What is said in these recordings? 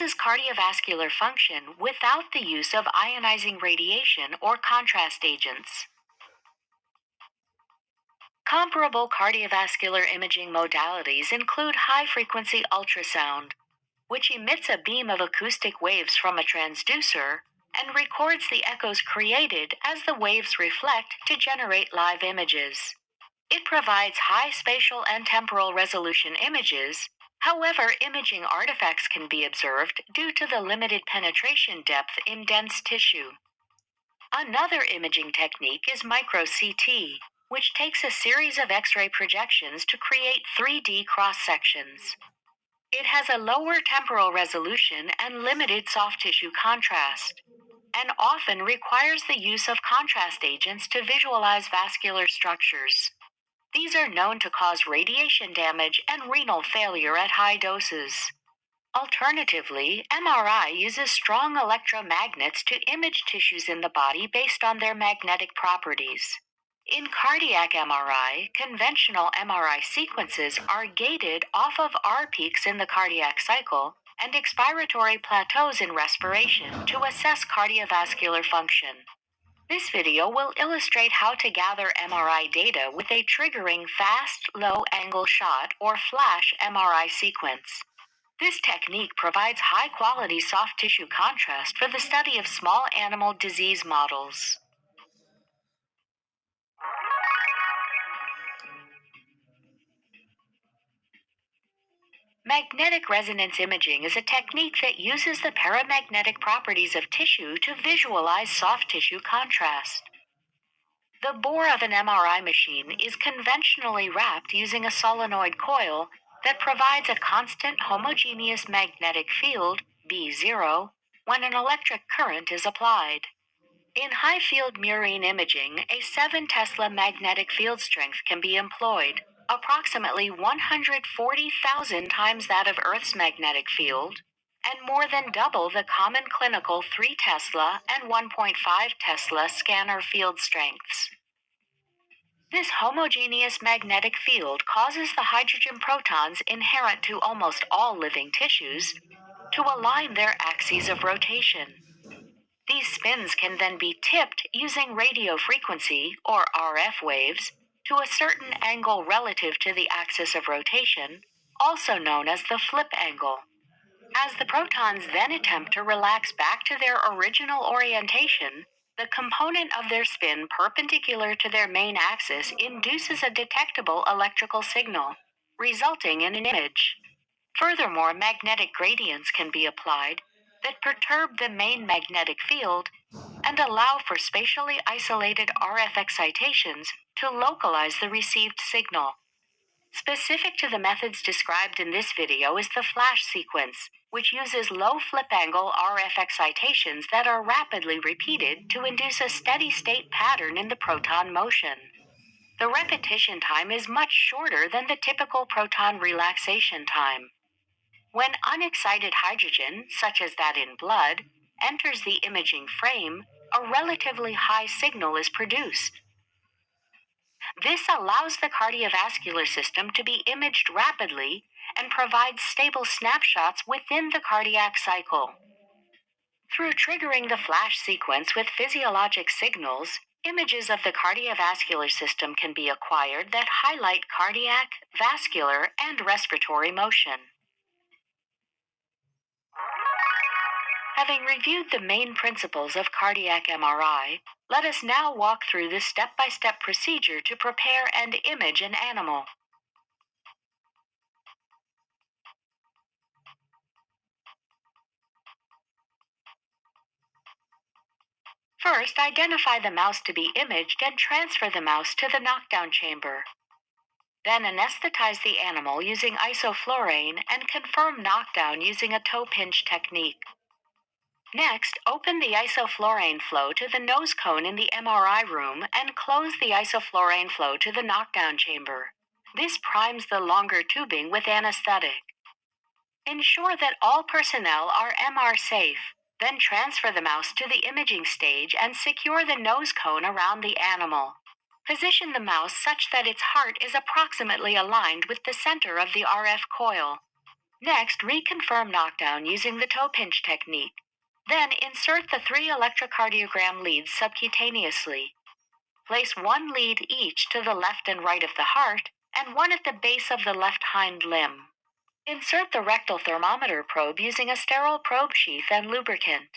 cardiovascular function without the use of ionizing radiation or contrast agents. Comparable cardiovascular imaging modalities include high-frequency ultrasound, which emits a beam of acoustic waves from a transducer and records the echoes created as the waves reflect to generate live images. It provides high spatial and temporal resolution images. However, imaging artifacts can be observed due to the limited penetration depth in dense tissue. Another imaging technique is micro-CT, which takes a series of X-ray projections to create 3D cross-sections. It has a lower temporal resolution and limited soft tissue contrast, and often requires the use of contrast agents to visualize vascular structures. These are known to cause radiation damage and renal failure at high doses. Alternatively, MRI uses strong electromagnets to image tissues in the body based on their magnetic properties. In cardiac MRI, conventional MRI sequences are gated off of R peaks in the cardiac cycle and expiratory plateaus in respiration to assess cardiovascular function. This video will illustrate how to gather MRI data with a triggering fast, low-angle shot or flash MRI sequence. This technique provides high-quality soft tissue contrast for the study of small animal disease models. Magnetic resonance imaging is a technique that uses the paramagnetic properties of tissue to visualize soft tissue contrast. The bore of an MRI machine is conventionally wrapped using a solenoid coil that provides a constant homogeneous magnetic field, B0, when an electric current is applied. In high-field murine imaging, a 7 Tesla magnetic field strength can be employed, approximately 140,000 times that of Earth's magnetic field, and more than double the common clinical 3 Tesla and 1.5 Tesla scanner field strengths. This homogeneous magnetic field causes the hydrogen protons inherent to almost all living tissues to align their axes of rotation. These spins can then be tipped using radio frequency, or RF waves, to a certain angle relative to the axis of rotation, also known as the flip angle. As the protons then attempt to relax back to their original orientation, the component of their spin perpendicular to their main axis induces a detectable electrical signal, resulting in an image. Furthermore, magnetic gradients can be applied that perturb the main magnetic field and allow for spatially isolated RF excitations to localize the received signal. Specific to the methods described in this video is the flash sequence, which uses low flip-angle RF excitations that are rapidly repeated to induce a steady-state pattern in the proton motion. The repetition time is much shorter than the typical proton relaxation time. When unexcited hydrogen, such as that in blood, enters the imaging frame, a relatively high signal is produced. This allows the cardiovascular system to be imaged rapidly and provides stable snapshots within the cardiac cycle. Through triggering the flash sequence with physiologic signals, images of the cardiovascular system can be acquired that highlight cardiac, vascular, and respiratory motion. Having reviewed the main principles of cardiac MRI, let us now walk through the step-by-step procedure to prepare and image an animal. First, identify the mouse to be imaged and transfer the mouse to the knockdown chamber. Then anesthetize the animal using isoflurane and confirm knockdown using a toe pinch technique. Next, open the isoflurane flow to the nose cone in the MRI room and close the isoflurane flow to the knockdown chamber. This primes the longer tubing with anesthetic. Ensure that all personnel are MR safe. Then transfer the mouse to the imaging stage and secure the nose cone around the animal. Position the mouse such that its heart is approximately aligned with the center of the RF coil. Next, reconfirm knockdown using the toe pinch technique. Then insert the 3 electrocardiogram leads subcutaneously. Place 1 lead each to the left and right of the heart, and 1 at the base of the left hind limb. Insert the rectal thermometer probe using a sterile probe sheath and lubricant.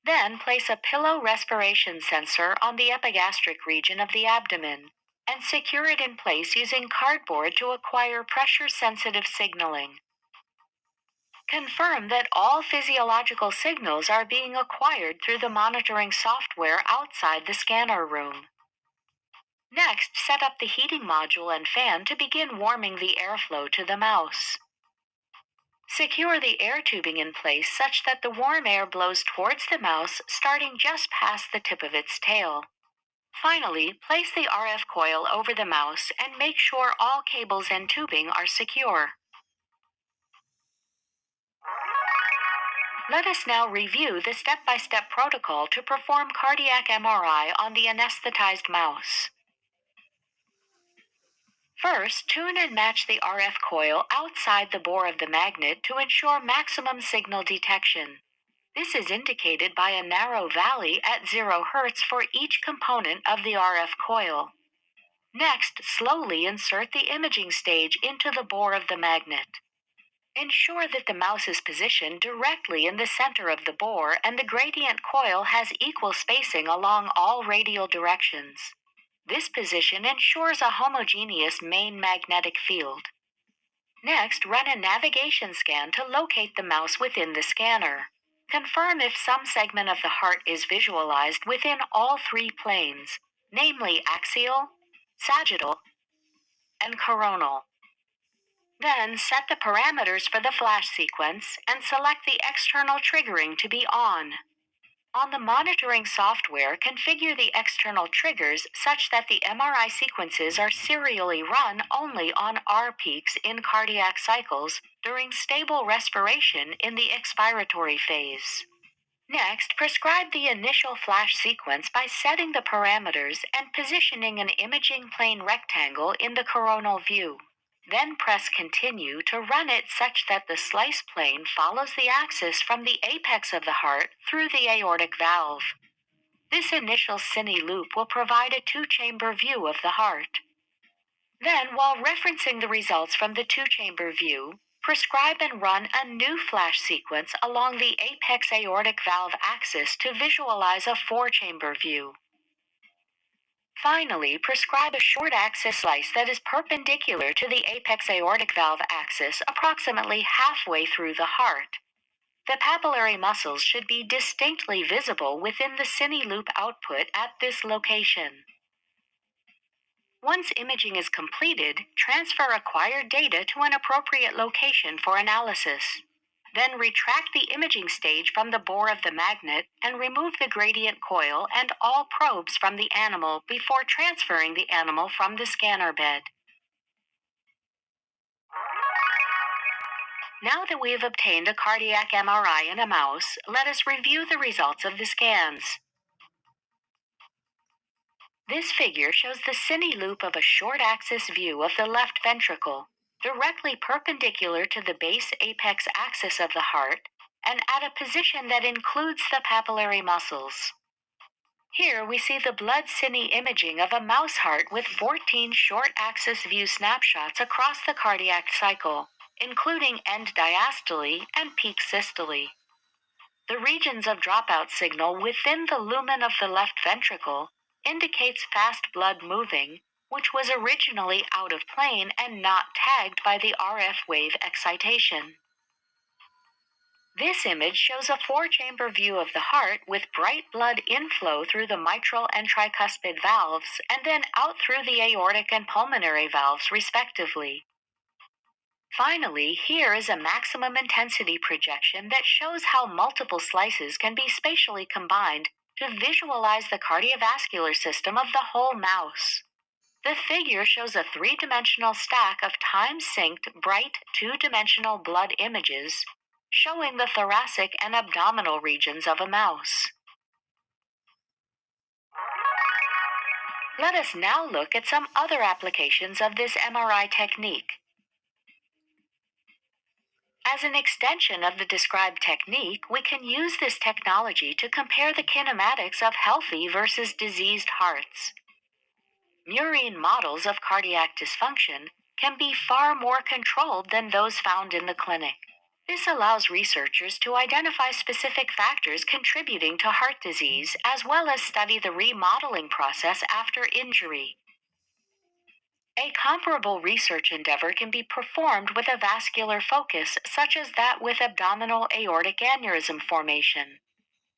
Then place a pillow respiration sensor on the epigastric region of the abdomen, and secure it in place using cardboard to acquire pressure-sensitive signaling. Confirm that all physiological signals are being acquired through the monitoring software outside the scanner room. Next, set up the heating module and fan to begin warming the airflow to the mouse. Secure the air tubing in place such that the warm air blows towards the mouse, starting just past the tip of its tail. Finally, place the RF coil over the mouse and make sure all cables and tubing are secure. Let us now review the step-by-step protocol to perform cardiac MRI on the anesthetized mouse. First, tune and match the RF coil outside the bore of the magnet to ensure maximum signal detection. This is indicated by a narrow valley at 0 Hz for each component of the RF coil. Next, slowly insert the imaging stage into the bore of the magnet. Ensure that the mouse is positioned directly in the center of the bore and the gradient coil has equal spacing along all radial directions. This position ensures a homogeneous main magnetic field. Next, run a navigation scan to locate the mouse within the scanner. Confirm if some segment of the heart is visualized within all 3 planes, namely axial, sagittal, and coronal. Then set the parameters for the flash sequence and select the external triggering to be on. On the monitoring software, configure the external triggers such that the MRI sequences are serially run only on R peaks in cardiac cycles during stable respiration in the expiratory phase. Next, prescribe the initial flash sequence by setting the parameters and positioning an imaging plane rectangle in the coronal view. Then press Continue to run it such that the slice plane follows the axis from the apex of the heart through the aortic valve. This initial cine loop will provide a 2-chamber view of the heart. Then, while referencing the results from the 2-chamber view, prescribe and run a new flash sequence along the apex aortic valve axis to visualize a 4-chamber view. Finally, prescribe a short-axis slice that is perpendicular to the apex aortic valve axis approximately halfway through the heart. The papillary muscles should be distinctly visible within the cine loop output at this location. Once imaging is completed, transfer acquired data to an appropriate location for analysis. Then retract the imaging stage from the bore of the magnet and remove the gradient coil and all probes from the animal before transferring the animal from the scanner bed. Now that we have obtained a cardiac MRI in a mouse, let us review the results of the scans. This figure shows the cine loop of a short-axis view of the left ventricle, directly perpendicular to the base apex axis of the heart, and at a position that includes the papillary muscles. Here we see the blood cine imaging of a mouse heart with 14 short-axis view snapshots across the cardiac cycle, including end diastole and peak systole. The regions of dropout signal within the lumen of the left ventricle indicates fast blood moving, which was originally out of plane and not tagged by the RF wave excitation. This image shows a 4-chamber view of the heart with bright blood inflow through the mitral and tricuspid valves and then out through the aortic and pulmonary valves respectively. Finally, here is a maximum intensity projection that shows how multiple slices can be spatially combined to visualize the cardiovascular system of the whole mouse. The figure shows a 3-dimensional stack of time-synced, bright, 2-dimensional blood images, showing the thoracic and abdominal regions of a mouse. Let us now look at some other applications of this MRI technique. As an extension of the described technique, we can use this technology to compare the kinematics of healthy versus diseased hearts. Murine models of cardiac dysfunction can be far more controlled than those found in the clinic. This allows researchers to identify specific factors contributing to heart disease, as well as study the remodeling process after injury. A comparable research endeavor can be performed with a vascular focus, such as that with abdominal aortic aneurysm formation.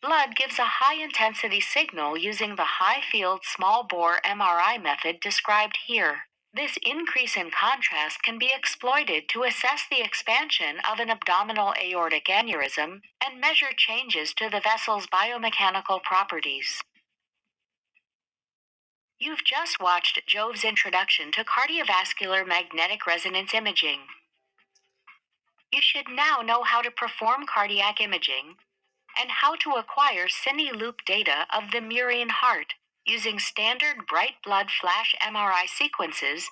Blood gives a high-intensity signal using the high-field small-bore MRI method described here. This increase in contrast can be exploited to assess the expansion of an abdominal aortic aneurysm and measure changes to the vessel's biomechanical properties. You've just watched Jove's introduction to cardiovascular magnetic resonance imaging. You should now know how to perform cardiac imaging and how to acquire cine loop data of the murine heart using standard bright blood flash MRI sequences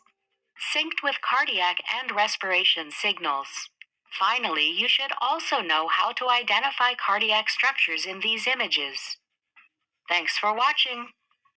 synced with cardiac and respiration signals. Finally, you should also know how to identify cardiac structures in these images. Thanks for watching.